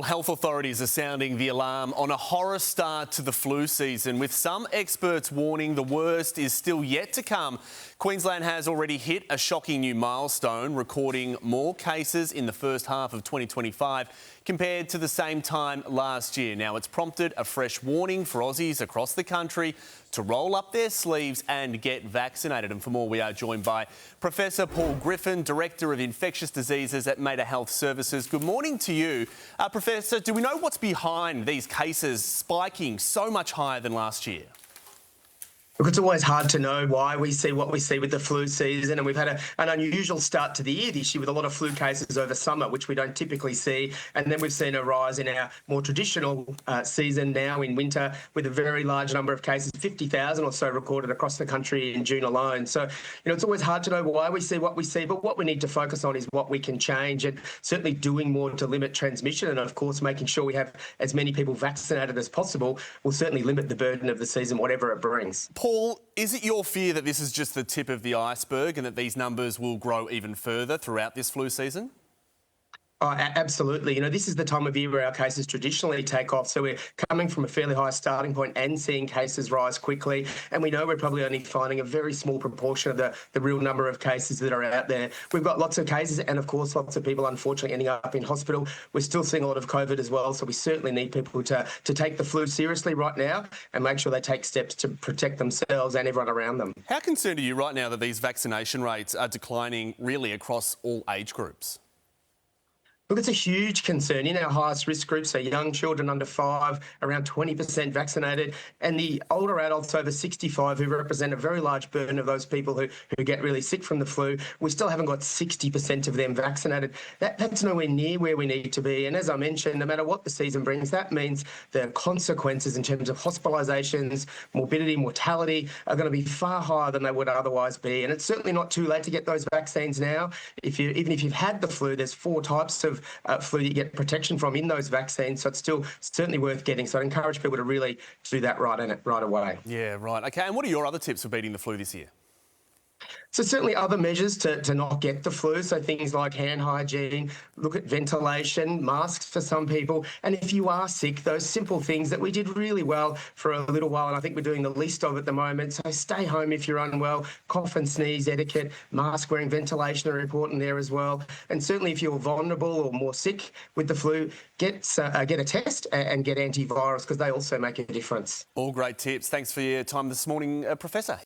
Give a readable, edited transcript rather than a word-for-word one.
Health authorities are sounding the alarm on a horror start to the flu season, with some experts warning the worst is still yet to come. Queensland has already hit a shocking new milestone, recording more cases in the first half of 2025 compared to the same time last year. Now, it's prompted a fresh warning for Aussies across the country to roll up their sleeves and get vaccinated. And for more, we are joined by Professor Paul Griffin, Director of Infectious Diseases at Mater Health Services. Good morning to you. Professor, do we know what's behind these cases spiking so much higher than last year? Look, it's always hard to know why we see what we see with the flu season, and we've had an unusual start to the year this year with a lot of flu cases over summer, which we don't typically see, and then we've seen a rise in our more traditional season now in winter with a very large number of cases, 50,000 or so recorded across the country in June alone. So, it's always hard to know why we see what we see, but what we need to focus on is what we can change, and certainly doing more to limit transmission, and of course making sure we have as many people vaccinated as possible will certainly limit the burden of the season, whatever it brings. Paul, is it your fear that this is just the tip of the iceberg and that these numbers will grow even further throughout this flu season? Oh, absolutely. This is the time of year where our cases traditionally take off. So we're coming from a fairly high starting point and seeing cases rise quickly. And we know we're probably only finding a very small proportion of the real number of cases that are out there. We've got lots of cases and, of course, lots of people unfortunately ending up in hospital. We're still seeing a lot of COVID as well. So we certainly need people to take the flu seriously right now and make sure they take steps to protect themselves and everyone around them. How concerned are you right now that these vaccination rates are declining really across all age groups? Look, it's a huge concern. In our highest risk groups, so young children under 5, around 20% vaccinated, and the older adults over 65 who represent a very large burden of those people who get really sick from the flu, we still haven't got 60% of them vaccinated. That's nowhere near where we need to be. And as I mentioned, no matter what the season brings, that means the consequences in terms of hospitalisations, morbidity, mortality are going to be far higher than they would otherwise be. And it's certainly not too late to get those vaccines now. Even if you've had the flu, there's 4 types of flu you get protection from in those vaccines, so it's still certainly worth getting. So I'd encourage people to really do that right away. Yeah, right. OK, and what are your other tips for beating the flu this year? So certainly other measures to not get the flu, so things like hand hygiene, look at ventilation, masks for some people, and if you are sick, those simple things that we did really well for a little while, and I think we're doing the least of at the moment. So stay home if you're unwell, cough and sneeze etiquette, mask wearing, ventilation are important there as well. And certainly if you're vulnerable or more sick with the flu, get a test and get antivirus because they also make a difference. All great tips. Thanks for your time this morning, Professor.